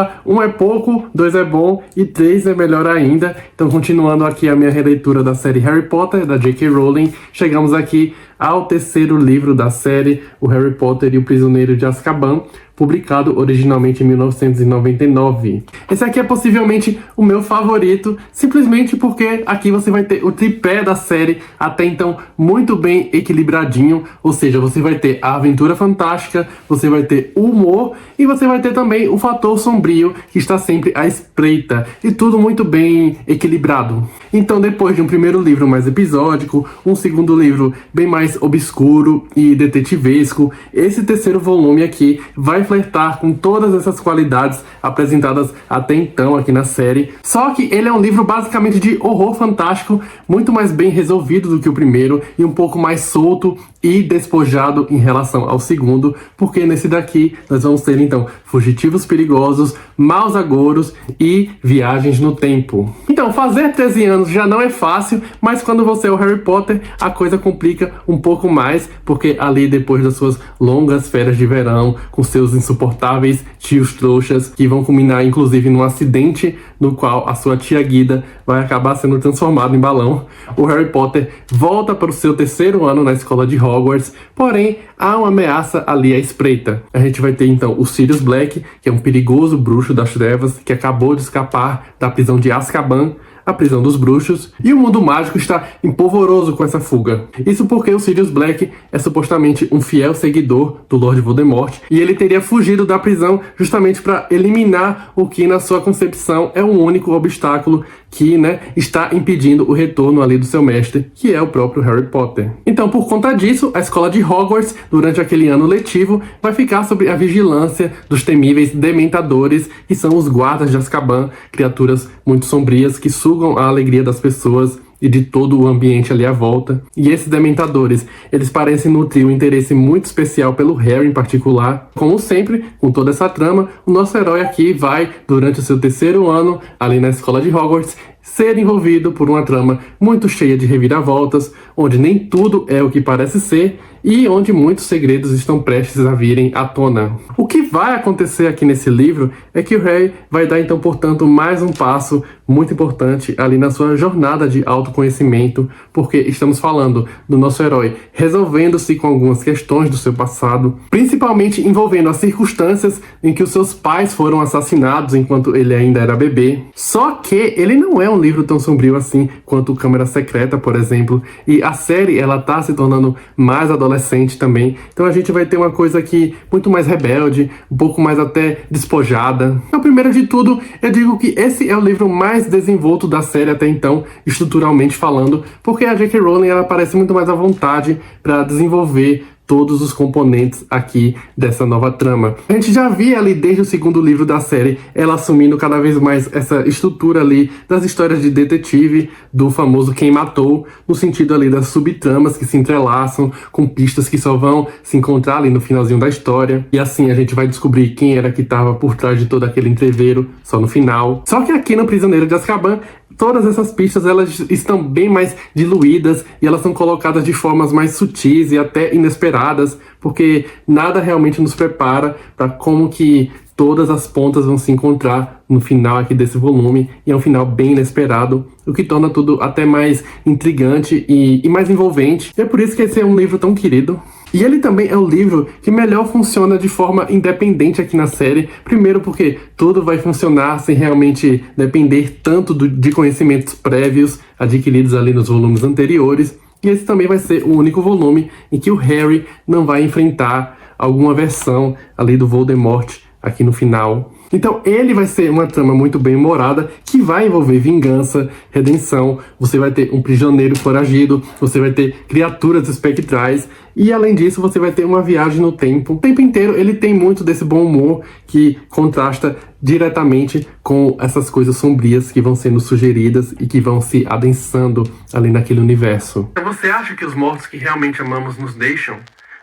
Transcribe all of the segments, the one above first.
falar, 1 é pouco, 2 é bom e 3 é melhor ainda. Então, continuando aqui a minha releitura da série Harry Potter, da J.K. Rowling, chegamos aqui ao terceiro livro da série, o Harry Potter e o Prisioneiro de Azkaban, publicado originalmente em 1999. Esse aqui é possivelmente o meu favorito, simplesmente porque aqui você vai ter o tripé da série, até então muito bem equilibradinho, ou seja, você vai ter a aventura fantástica, você vai ter o humor e você vai ter também o fator sombrio que está sempre à espreita, e tudo muito bem equilibrado. Então, depois de um primeiro livro mais episódico, um segundo livro bem mais obscuro e detetivesco, esse terceiro volume aqui vai flertar com todas essas qualidades apresentadas até então aqui na série. Só que ele é um livro basicamente de horror fantástico, muito mais bem resolvido do que o primeiro e um pouco mais solto e despojado em relação ao segundo, porque nesse daqui nós vamos ter então fugitivos perigosos, maus agouros e viagens no tempo. Então, fazer 13 anos já não é fácil, mas quando você é o Harry Potter, a coisa complica um pouco mais, porque ali depois das suas longas férias de verão, com seus insuportáveis tios trouxas, que vão culminar inclusive num acidente no qual a sua tia Guida vai acabar sendo transformada em balão, o Harry Potter volta para o seu terceiro ano na escola de Hogwarts, porém há uma ameaça ali à espreita. A gente vai ter então o Sirius Black, que é um perigoso bruxo das trevas que acabou de escapar da prisão de Azkaban, a prisão dos bruxos, e o mundo mágico está empolvoroso com essa fuga. Isso porque o Sirius Black é supostamente um fiel seguidor do Lord Voldemort, e ele teria fugido da prisão justamente para eliminar o que na sua concepção é o único obstáculo que, está impedindo o retorno ali do seu mestre, que é o próprio Harry Potter. Então, por conta disso, a escola de Hogwarts, durante aquele ano letivo, vai ficar sob a vigilância dos temíveis Dementadores, que são os guardas de Azkaban, criaturas muito sombrias que sugam a alegria das pessoas e de todo o ambiente ali à volta. E esses Dementadores, eles parecem nutrir um interesse muito especial pelo Harry em particular. Como sempre, com toda essa trama, o nosso herói aqui vai, durante o seu terceiro ano, ali na escola de Hogwarts, ser envolvido por uma trama muito cheia de reviravoltas, onde nem tudo é o que parece ser e onde muitos segredos estão prestes a virem à tona. O que vai acontecer aqui nesse livro é que o Harry vai dar então, portanto, mais um passo muito importante ali na sua jornada de autoconhecimento, porque estamos falando do nosso herói resolvendo-se com algumas questões do seu passado, principalmente envolvendo as circunstâncias em que os seus pais foram assassinados enquanto ele ainda era bebê. Só que ele não é um livro tão sombrio assim quanto Câmara Secreta, por exemplo, e a série ela tá se tornando mais adolescente também, então a gente vai ter uma coisa aqui muito mais rebelde, um pouco mais até despojada. Então, primeiro de tudo, eu digo que esse é o livro mais desenvolto da série até então, estruturalmente falando, porque a J.K. Rowling ela parece muito mais à vontade para desenvolver todos os componentes aqui dessa nova trama. A gente já via ali desde o segundo livro da série ela assumindo cada vez mais essa estrutura ali das histórias de detetive, do famoso quem matou, no sentido ali das subtramas que se entrelaçam com pistas que só vão se encontrar ali no finalzinho da história, e assim a gente vai descobrir quem era que estava por trás de todo aquele entreveiro só no final. Só que aqui no Prisioneiro de Azkaban todas essas pistas elas estão bem mais diluídas e elas são colocadas de formas mais sutis e até inesperadas, porque nada realmente nos prepara para como que todas as pontas vão se encontrar no final aqui desse volume, e é um final bem inesperado, o que torna tudo até mais intrigante e mais envolvente. E é por isso que esse é um livro tão querido. E ele também é o livro que melhor funciona de forma independente aqui na série. Primeiro porque tudo vai funcionar sem realmente depender tanto de conhecimentos prévios adquiridos ali nos volumes anteriores. E esse também vai ser o único volume em que o Harry não vai enfrentar alguma versão ali do Voldemort aqui no final. Então ele vai ser uma trama muito bem humorada, que vai envolver vingança, redenção, você vai ter um prisioneiro foragido, você vai ter criaturas espectrais, e além disso você vai ter uma viagem no tempo. O tempo inteiro ele tem muito desse bom humor que contrasta diretamente com essas coisas sombrias que vão sendo sugeridas e que vão se adensando ali naquele universo. Então você acha que os mortos que realmente amamos nos deixam?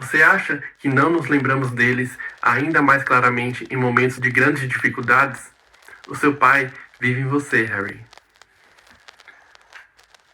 Você acha que não nos lembramos deles ainda mais claramente em momentos de grandes dificuldades? O seu pai vive em você, Harry.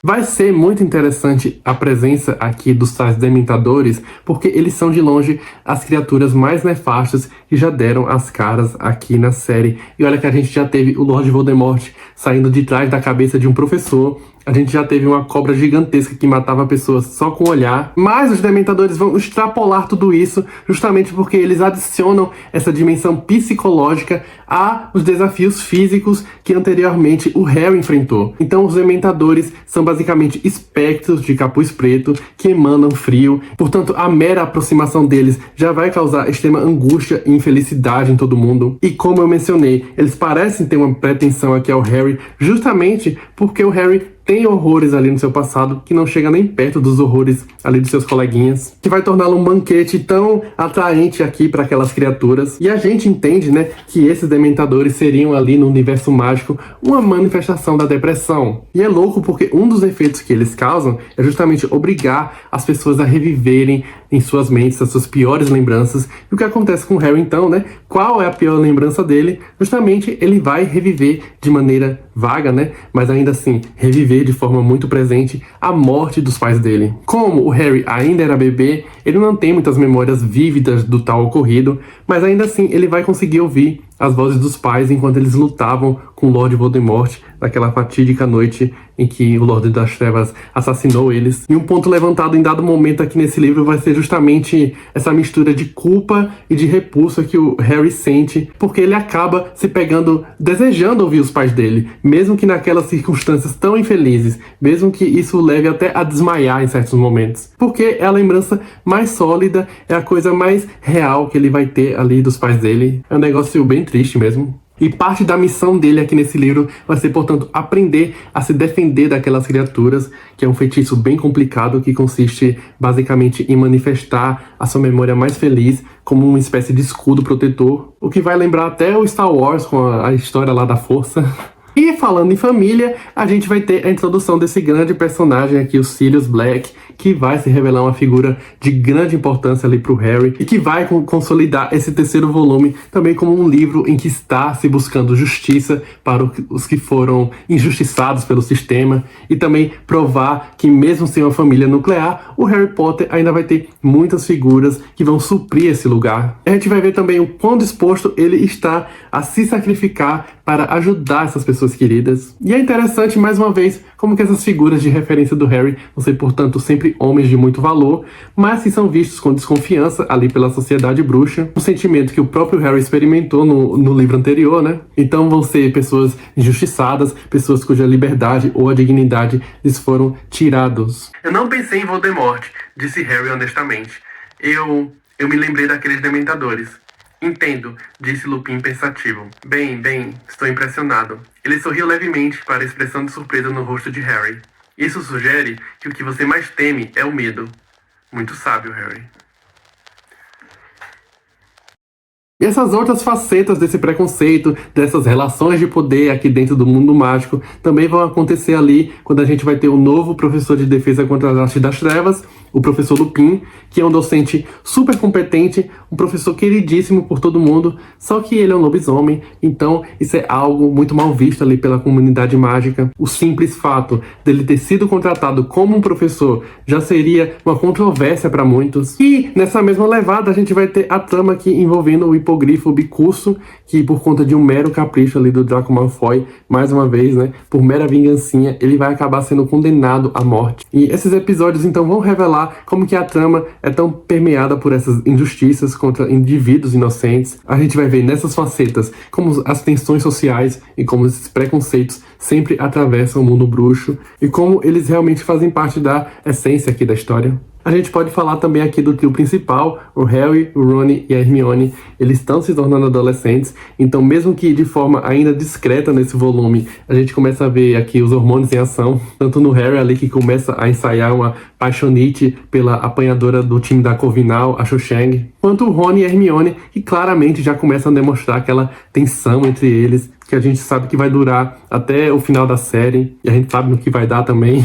Vai ser muito interessante a presença aqui dos tais dementadores, porque eles são de longe as criaturas mais nefastas que já deram as caras aqui na série. E olha que a gente já teve o Lord Voldemort saindo de trás da cabeça de um professor. A gente já teve uma cobra gigantesca que matava pessoas só com o olhar. Mas os dementadores vão extrapolar tudo isso justamente porque eles adicionam essa dimensão psicológica aos desafios físicos que anteriormente o Harry enfrentou. Então os dementadores são basicamente espectros de capuz preto que emanam frio. Portanto, a mera aproximação deles já vai causar extrema angústia e infelicidade em todo mundo. E como eu mencionei, eles parecem ter uma pretensão aqui ao Harry justamente porque o Harry tem horrores ali no seu passado que não chega nem perto dos horrores ali dos seus coleguinhas, que vai torná-lo um banquete tão atraente aqui para aquelas criaturas. E a gente entende, né, que esses dementadores seriam ali no universo mágico uma manifestação da depressão. E é louco porque um dos efeitos que eles causam é justamente obrigar as pessoas a reviverem em suas mentes as suas piores lembranças. E o que acontece com o Harry então, né? Qual é a pior lembrança dele? Justamente ele vai reviver de maneira vaga, né? Mas ainda assim, reviver de forma muito presente a morte dos pais dele. Como o Harry ainda era bebê, ele não tem muitas memórias vívidas do tal ocorrido, mas ainda assim ele vai conseguir ouvir as vozes dos pais enquanto eles lutavam com o Lord Voldemort naquela fatídica noite em que o Lorde das Trevas assassinou eles. E um ponto levantado em dado momento aqui nesse livro vai ser justamente essa mistura de culpa e de repulsa que o Harry sente, porque ele acaba se pegando, desejando ouvir os pais dele, mesmo que naquelas circunstâncias tão infelizes, mesmo que isso o leve até a desmaiar em certos momentos. Porque é a lembrança mais sólida, é a coisa mais real que ele vai ter ali dos pais dele. É um negócio bem triste mesmo. E parte da missão dele aqui nesse livro vai ser, portanto, aprender a se defender daquelas criaturas, que é um feitiço bem complicado que consiste basicamente em manifestar a sua memória mais feliz como uma espécie de escudo protetor, o que vai lembrar até o Star Wars com a história lá da Força. E falando em família, a gente vai ter a introdução desse grande personagem aqui, o Sirius Black, que vai se revelar uma figura de grande importância ali pro Harry e que vai consolidar esse terceiro volume também como um livro em que está se buscando justiça para os que foram injustiçados pelo sistema e também provar que mesmo sem uma família nuclear, o Harry Potter ainda vai ter muitas figuras que vão suprir esse lugar. A gente vai ver também o quão disposto ele está a se sacrificar para ajudar essas pessoas queridas. E é interessante, mais uma vez, como que essas figuras de referência do Harry vão ser, portanto, sempre homens de muito valor, mas que são vistos com desconfiança ali pela sociedade bruxa, um sentimento que o próprio Harry experimentou no livro anterior, né? Então vão ser pessoas injustiçadas, pessoas cuja liberdade ou a dignidade lhes foram tirados. Eu não pensei em Voldemort, disse Harry honestamente. Eu me lembrei daqueles dementadores. Entendo, disse Lupin pensativo. Bem, estou impressionado. Ele sorriu levemente para a expressão de surpresa no rosto de Harry. Isso sugere que o que você mais teme é o medo. Muito sábio, Harry. E essas outras facetas desse preconceito, dessas relações de poder aqui dentro do mundo mágico, também vão acontecer ali quando a gente vai ter o novo professor de defesa contra as artes das trevas, o professor Lupin, que é um docente super competente, um professor queridíssimo por todo mundo, só que ele é um lobisomem, então isso é algo muito mal visto ali pela comunidade mágica. O simples fato dele ter sido contratado como um professor já seria uma controvérsia para muitos. E nessa mesma levada a gente vai ter a trama aqui envolvendo o hipogrifo Bicurso, que por conta de um mero capricho ali do Draco Malfoy, mais uma vez, né, por mera vingancinha, ele vai acabar sendo condenado à morte. E esses episódios então vão revelar como que a trama é tão permeada por essas injustiças contra indivíduos inocentes. A gente vai ver nessas facetas como as tensões sociais e como esses preconceitos sempre atravessam o mundo bruxo e como eles realmente fazem parte da essência aqui da história. A gente pode falar também aqui do trio principal, o Harry, o Ron e a Hermione. Eles estão se tornando adolescentes, então mesmo que de forma ainda discreta nesse volume, a gente começa a ver aqui os hormônios em ação, tanto no Harry ali que começa a ensaiar uma paixonite pela apanhadora do time da Corvinal, a Cho Chang, quanto o Ron e a Hermione, que claramente já começam a demonstrar aquela tensão entre eles, que a gente sabe que vai durar até o final da série, e a gente sabe no que vai dar também.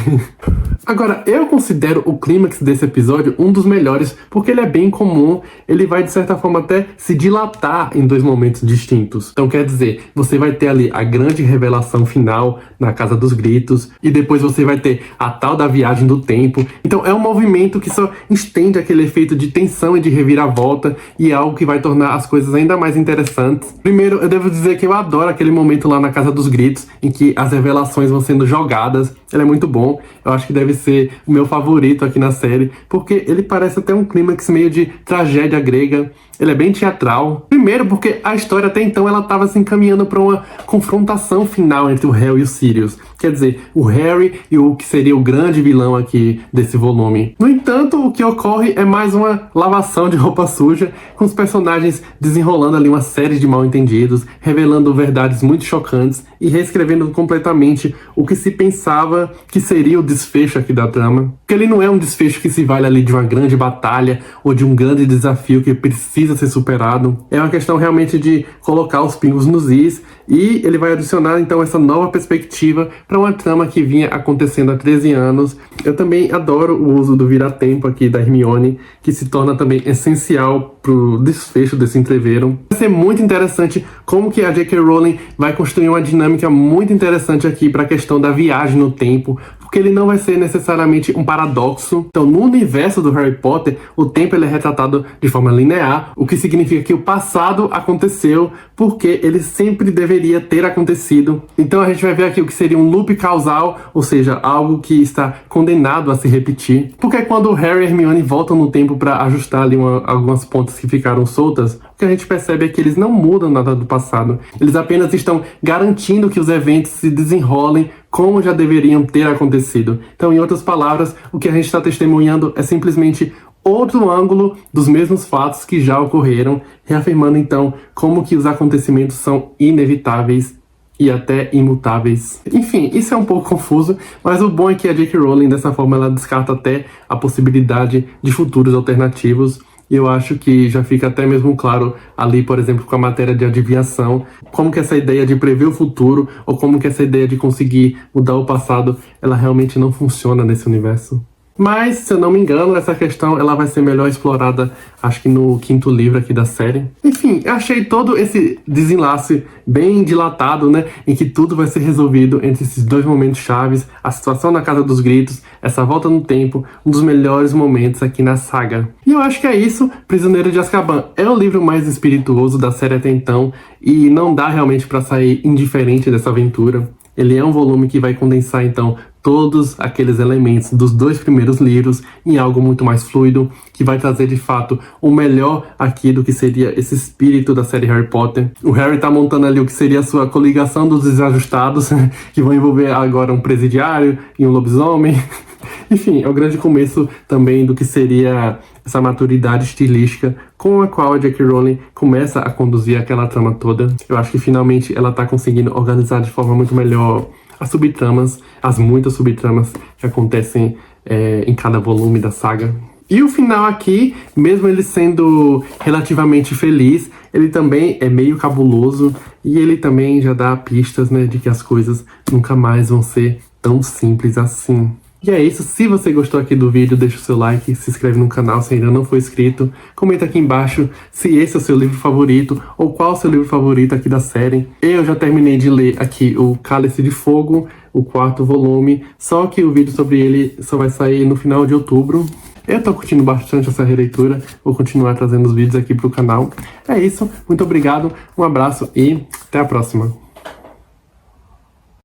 Agora, eu considero o clímax desse episódio um dos melhores, porque ele é bem comum, ele vai de certa forma até se dilatar em dois momentos distintos. Então quer dizer, você vai ter ali a grande revelação final na Casa dos Gritos, e depois você vai ter a tal da viagem do tempo. Então é um movimento que só estende aquele efeito de tensão e de reviravolta, e é algo que vai tornar as coisas ainda mais interessantes. Primeiro, eu devo dizer que eu adoro aquele momento lá na Casa dos Gritos, em que as revelações vão sendo jogadas. Ele é muito bom, eu acho que deve ser o meu favorito aqui na série, porque ele parece até um clímax meio de tragédia grega. Ele é bem teatral. Primeiro porque a história até então ela estava se encaminhando para uma confrontação final entre o Harry e o Sirius. Quer dizer, o Harry e o que seria o grande vilão aqui desse volume. No entanto, o que ocorre é mais uma lavação de roupa suja, com os personagens desenrolando ali uma série de mal-entendidos, revelando verdades muito chocantes e reescrevendo completamente o que se pensava que seria o desfecho aqui da trama. Porque ele não é um desfecho que se vale ali de uma grande batalha ou de um grande desafio que precisa ser superado. É uma questão realmente de colocar os pingos nos is, e ele vai adicionar então essa nova perspectiva para uma trama que vinha acontecendo há 13 anos. Eu também adoro o uso do vira-tempo aqui da Hermione, que se torna também essencial pro desfecho desse entreveiro. Vai ser muito interessante como que a J.K. Rowling vai construir uma dinâmica muito interessante aqui para a questão da viagem no tempo, porque ele não vai ser necessariamente um paradoxo. Então, no universo do Harry Potter, o tempo ele é retratado de forma linear, o que significa que o passado aconteceu porque ele sempre deveria ter acontecido. Então, a gente vai ver aqui o que seria um loop causal, ou seja, algo que está condenado a se repetir. Porque quando o Harry e a Hermione voltam no tempo para ajustar ali algumas pontas que ficaram soltas, o que a gente percebe é que eles não mudam nada do passado. Eles apenas estão garantindo que os eventos se desenrolem como já deveriam ter acontecido. Então, em outras palavras, o que a gente está testemunhando é simplesmente outro ângulo dos mesmos fatos que já ocorreram, reafirmando então como que os acontecimentos são inevitáveis e até imutáveis. Enfim, isso é um pouco confuso, mas o bom é que a J.K. Rowling, dessa forma, ela descarta até a possibilidade de futuros alternativos. E eu acho que já fica até mesmo claro ali, por exemplo, com a matéria de adivinhação, como que essa ideia de prever o futuro, ou como que essa ideia de conseguir mudar o passado, ela realmente não funciona nesse universo. Mas, se eu não me engano, essa questão ela vai ser melhor explorada, acho que no 5º livro aqui da série. Enfim, eu achei todo esse desenlace bem dilatado, né? Em que tudo vai ser resolvido entre esses dois momentos chaves, a situação na Casa dos Gritos, essa volta no tempo, um dos melhores momentos aqui na saga. E eu acho que é isso. Prisioneiro de Azkaban é o livro mais espirituoso da série até então, e não dá realmente para sair indiferente dessa aventura. Ele é um volume que vai condensar, então, todos aqueles elementos dos dois primeiros livros em algo muito mais fluido, que vai trazer, de fato, o melhor aqui do que seria esse espírito da série Harry Potter. O Harry tá montando ali o que seria a sua coligação dos desajustados, que vão envolver agora um presidiário e um lobisomem. Enfim, é o grande começo também do que seria essa maturidade estilística com a qual a J.K. Rowling começa a conduzir aquela trama toda. Eu acho que finalmente ela tá conseguindo organizar de forma muito melhor as subtramas, as muitas subtramas que acontecem em cada volume da saga. E o final aqui, mesmo ele sendo relativamente feliz, ele também é meio cabuloso, e ele também já dá pistas, né, de que as coisas nunca mais vão ser tão simples assim. E é isso, se você gostou aqui do vídeo, deixa o seu like, se inscreve no canal se ainda não for inscrito, comenta aqui embaixo se esse é o seu livro favorito, ou qual é o seu livro favorito aqui da série. Eu já terminei de ler aqui o Cálice de Fogo, o 4º volume, só que o vídeo sobre ele só vai sair no final de outubro. Eu tô curtindo bastante essa releitura, vou continuar trazendo os vídeos aqui pro canal. É isso, muito obrigado, um abraço e até a próxima.